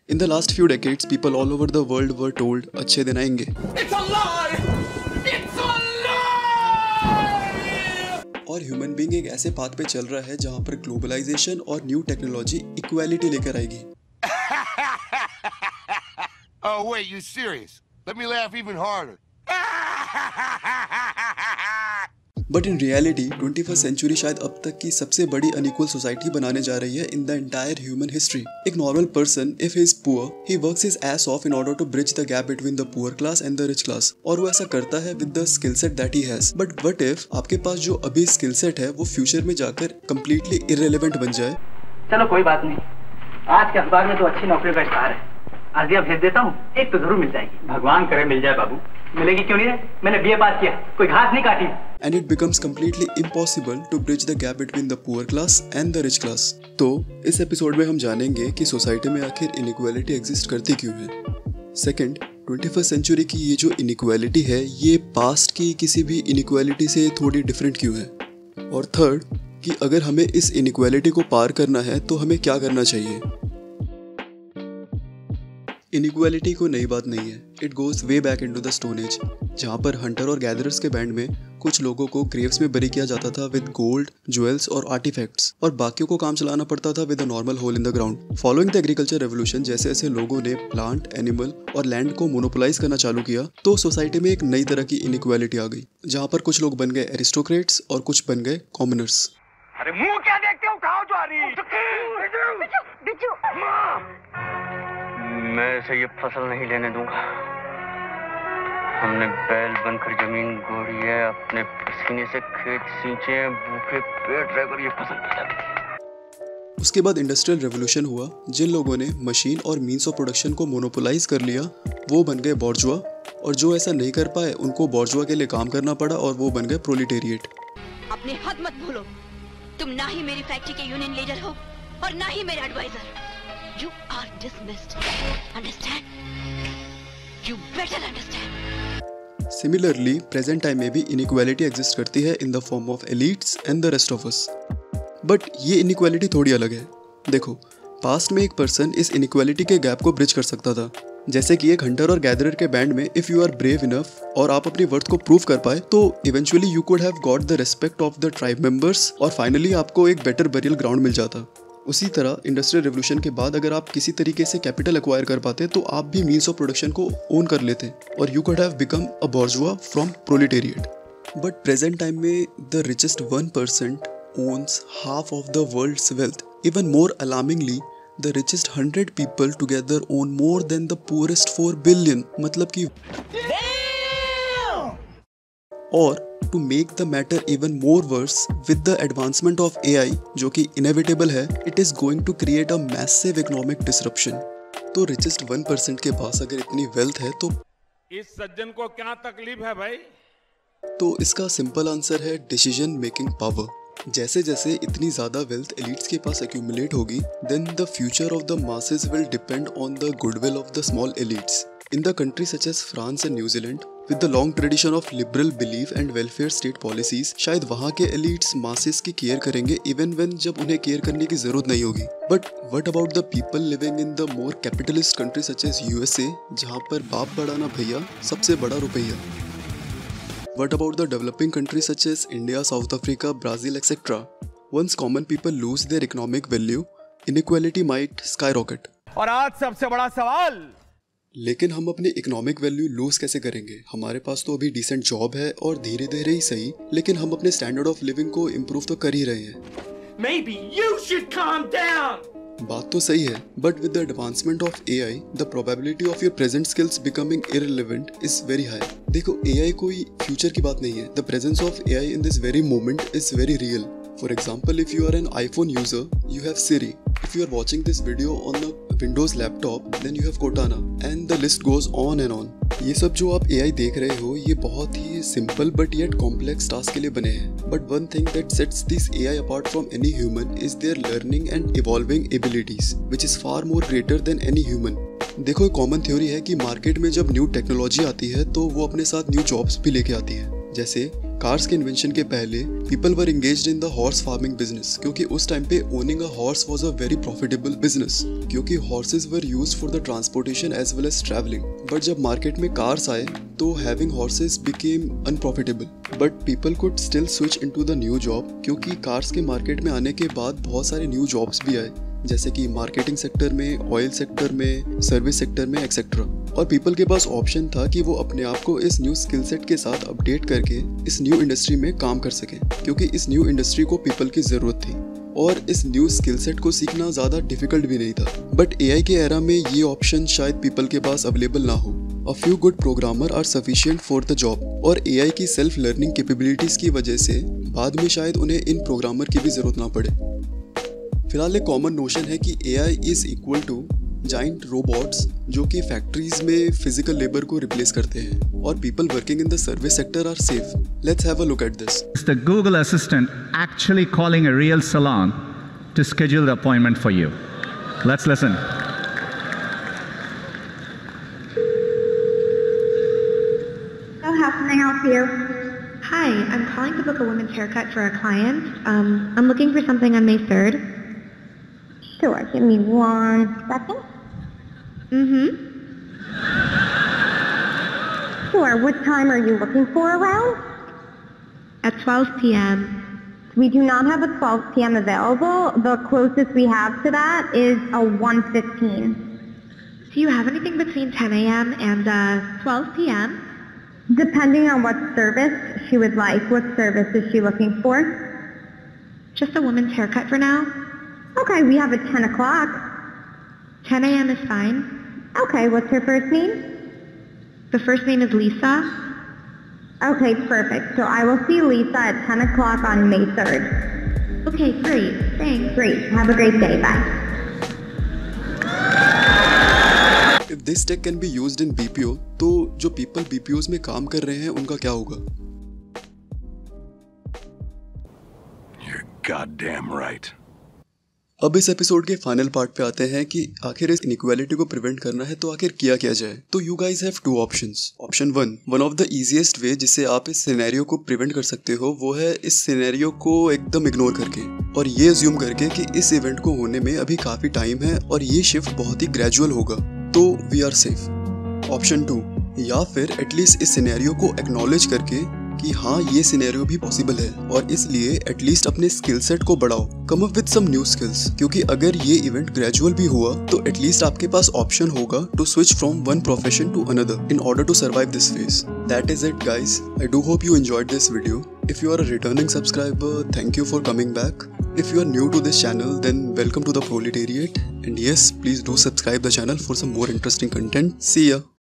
In the last few decades, people all over the world were told अच्छे दिन आएंगे। It's a lie! It's a lie! और human being एक ऐसे path पे चल रहा है जहाँ पर ग्लोबलाइजेशन और न्यू टेक्नोलॉजी इक्वालिटी लेकर आएगी। Oh wait, you serious? Let me laugh even harder. But in reality 21st century शायद अब तक की सबसे बड़ी अनइक्वल सोसाइटी बनाने जा रही है in the entire human history. एक normal person if he is poor, he works his ass off in order to bridge the gap between the poor class and the rich class, और वो ऐसा करता है with the skill set that he has. But what if आपके पास जो अभी skill set है वो फ्यूचर में जाकर कंप्लीटली इररिलेवेंट बन जाए? चलो कोई बात नहीं, आज के अखबार में तो अच्छी नौकरी का इश्तेहार है, अर्जिया भेज देता हूँ, एक तो जरूर मिल जाएगी। भगवान करे मिल जाए बाबू। मिलेगी क्यों नहीं है? मैंने बीए पास किया, कोई घास नहीं काटी। And it becomes completely impossible to bridge the gap between the poor class and the rich class. तो इस एपिसोड में हम जानेंगे कि सोसाइटी में आखिर इनइक्वालिटी एग्जिस्ट करती क्यों है। सेकंड, 21st सेंचुरी की ये जो इनइक्वालिटी है ये पास्ट की किसी भी इनइक्वालिटी से थोड़ी डिफरेंट क्यों है। और थर्ड, कि अगर हमें इस इनइक्वालिटी को पार करना है तो हमें क्या करना चाहिए। इनइक्वालिटी कोई नई बात नहीं है, it goes way back into the stone age, जहाँ पर हंटर और गैदरर्स के बैंड में कुछ लोगों को ग्रेव्स में बरी किया जाता था विद गोल्ड, ज्वेल्स और आर्टिफैक्ट्स, और बाकियों को काम चलाना पड़ता था with a normal hole in the ground. Following the agriculture revolution जैसे ऐसे लोगों ने प्लांट, एनिमल और लैंड को मोनोपोलाइज करना चालू किया तो सोसाइटी में एक नई तरह की इनइक्वालिटी आ गई, जहाँ पर कुछ लोग बन गए एरिस्टोक्रेट्स और कुछ बन गए कॉमनर्स। अरे मुंह क्या देखते हो? कहाँ जा रही है? बिच्छू, मैं इसे ये फसल नहीं लेने दूंगा। हमने बैल बनकर जमीन गोड़ी है, अपने पसीने से खेत सींचे हैं, भूखे पेट रहकर ये फसल पैदा की। उसके बाद इंडस्ट्रियल रेवोल्यूशन हुआ, जिन लोगों ने मशीन और मीन्स ऑफ प्रोडक्शन को मोनोपोलाइज कर लिया वो बन गए बॉर्जुआ, और जो ऐसा नहीं कर पाए उनको बॉर्जुआ के लिए काम करना पड़ा और वो बन गए प्रोलिटेरिएट। अपनी हद मत भूलो, तुम ना ही मेरी फैक्ट्री के यूनियन लीडर हो और ना ही मेरे adviser. You are dismissed. Understand? You better understand. Similarly, present time में भी इनइक्वालिटी एग्जिस्ट करती है in the form of elites and the rest of us. But ये इनइक्वालिटी थोड़ी अलग है। देखो, पास्ट में एक पर्सन इस इनइक्वालिटी के गैप को ब्रिज कर सकता था, जैसे कि एक हंटर और गैदरर के बैंड में if you are brave enough और आप अपनी वर्थ को प्रूव कर पाए तो eventually you could have got the respect of the tribe members और फाइनली आपको एक बेटर बरियल ग्राउंड मिल जाता। उसी तरह इंडस्ट्रियल रेवोल्यूशन के बाद अगर आप किसी तरीके से कैपिटल एक्वायर कर पाते तो आप भी मीन्स ऑफ प्रोडक्शन को ओन कर लेते और you could have become a bourgeois from proletariat. But present time में the richest 1% owns half of the world's wealth. Even more alarmingly, the richest 100 people together own more than the poorest 4 billion. मतलब कि और to make the matter even more worse, with the advancement of AI जो कि inevitable है, it is going to create a massive economic disruption। तो richest 1% के पास अगर इतनी wealth है तो इस सज्जन को क्या तकलीफ है भाई? तो इसका सिंपल आंसर है डिसीजन मेकिंग पावर। जैसे जैसे इतनी ज्यादा वेल्थ एलिट्स के पास एक्यूमुलेट होगी, then the future of the masses will depend on the goodwill of the small elites. In the countries such as France and New Zealand, with the long tradition of liberal belief and welfare state policies, शायद वहाँ के elites masses की care करेंगे even when जब उन्हें care करने की जरूरत नहीं होगी। But what about the people living in the more capitalist countries such as USA, जहाँ पर बाप बड़ा ना भैया, सबसे बड़ा रुपया? What about the developing countries such as India, South Africa, Brazil, etc.? Once common people lose their economic value, inequality might skyrocket. और आज सबसे बड़ा सवाल, लेकिन हम अपनी इकोनॉमिक वैल्यू लूज कैसे करेंगे? हमारे पास तो अभी डिसेंट जॉब है और धीरे धीरे ही सही, लेकिन हम अपने स्टैंडर्ड ऑफ लिविंग को इम्प्रूव तो कर ही रहे हैं। Maybe you should calm down. बात तो सही है, but with the advancement of AI, the probability of your present skills becoming irrelevant is very high. देखो, AI कोई फ्यूचर की बात नहीं है। The presence of AI in this very moment is very real. For example, if you are an iPhone user, you have Siri. If you are watching this video on a Windows laptop, then you have Cortana, and the list goes on and on. ये सब जो आप AI देख रहे हो ये बहुत ही simple but yet complex task के लिए बने हैं। But one thing that sets this AI apart from any human is their learning and evolving abilities, which is far more greater than any human. देखो, एक कॉमन थ्योरी है कि market में जब न्यू टेक्नोलॉजी आती है तो वो अपने साथ न्यू जॉब्स भी लेके आती है। जैसे कार्स के इन्वेंशन के पहले people were engaged in the horse farming business, क्योंकि उस टाइम पे owning a horse was a very profitable business, क्योंकि horses were used for the transportation as well as travelling. But जब मार्केट में cars आए तो having horses became unprofitable, but people could still switch into the new job, क्योंकि cars के market में आने के बाद बहुत सारे न्यू जॉब्स भी आए, जैसे कि मार्केटिंग सेक्टर में, ऑयल सेक्टर में, सर्विस सेक्टर में एक्सेट्रा। और पीपल के पास ऑप्शन था कि वो अपने आप को इस न्यू स्किल सेट के साथ अपडेट करके इस न्यू इंडस्ट्री में काम कर सके, क्योंकि इस न्यू इंडस्ट्री को पीपल की ज़रूरत थी और इस न्यू स्किल सेट को सीखना ज़्यादा डिफिकल्ट भी नहीं था। बट एआई के एरा में ये ऑप्शन शायद पीपल के पास अवेलेबल ना हो। A few good programmer are sufficient for the job, और एआई की सेल्फ लर्निंग कैपेबिलिटीज़ की वजह से बाद में शायद उन्हें इन प्रोग्रामर की भी ज़रूरत ना पड़े। फिलहाल एक कॉमन नोशन है कि AI is equal to giant robots, जो कि फैक्ट्रीज में फिजिकल लेबर को रिप्लेस करते हैं, और people working in the service sector are safe. Let's have a look at this. Is the Google Assistant actually calling a real salon to schedule the appointment for you? Let's listen. So how can I help you? Hi, I'm calling to book a women's haircut for a client. I'm looking for something on May 3rd. Sure, give me 1 second. Sure, what time are you looking for around? At 12 p.m. We do not have a 12 p.m. available. The closest we have to that is a 1:15. Do you have anything between 10 a.m. and 12 p.m.? Depending on what service she would like. What service is she looking for? Just a woman's haircut for now. Okay, we have a 10 o'clock. 10 a.m. is fine. Okay, what's her first name? The first name is Lisa. Okay, perfect. So I will see Lisa at 10 o'clock on May 3rd. Okay, great. Thanks. Great. Have a great day. Bye. If this tech can be used in BPO, तो जो people BPOs में काम कर रहे हैं उनका क्या होगा? You're goddamn right. अब इस एपिसोड के फाइनल पार्ट पे आते हैं कि आखिर इस इनइक्वालिटी को प्रिवेंट करना है तो आखिर किया जाए। तो you guys have 2 options. Option 1, one of the easiest way जिससे आप इस सिनेरियो को प्रिवेंट कर सकते हो वो है इस सिनेरियो को एकदम इग्नोर करके और ये अज्यूम करके कि इस इवेंट को होने में अभी काफी टाइम है और ये शिफ्ट बहुत ही ग्रेजुअल होगा, तो वी आर सेफ। ऑप्शन 2, या फिर एटलीस्ट इस सिनेरियो को एक्नॉलेज करके कि हाँ ये सिनेरियो भी पॉसिबल है और इसलिए एटलीस्ट अपने स्किल सेट को बढ़ाओ, come up with some new skills, क्योंकि अगर ये इवेंट ग्रेजुअल भी हुआ तो एटलीस्ट आपके पास ऑप्शन होगा to switch from one profession to another in order to survive this phase. That is it guys. I do hope you enjoyed this video. If you are a returning subscriber, thank you for coming back. If you are new to this channel, then welcome to the Proletariat. And yes, please do subscribe the channel for some more interesting content. See ya.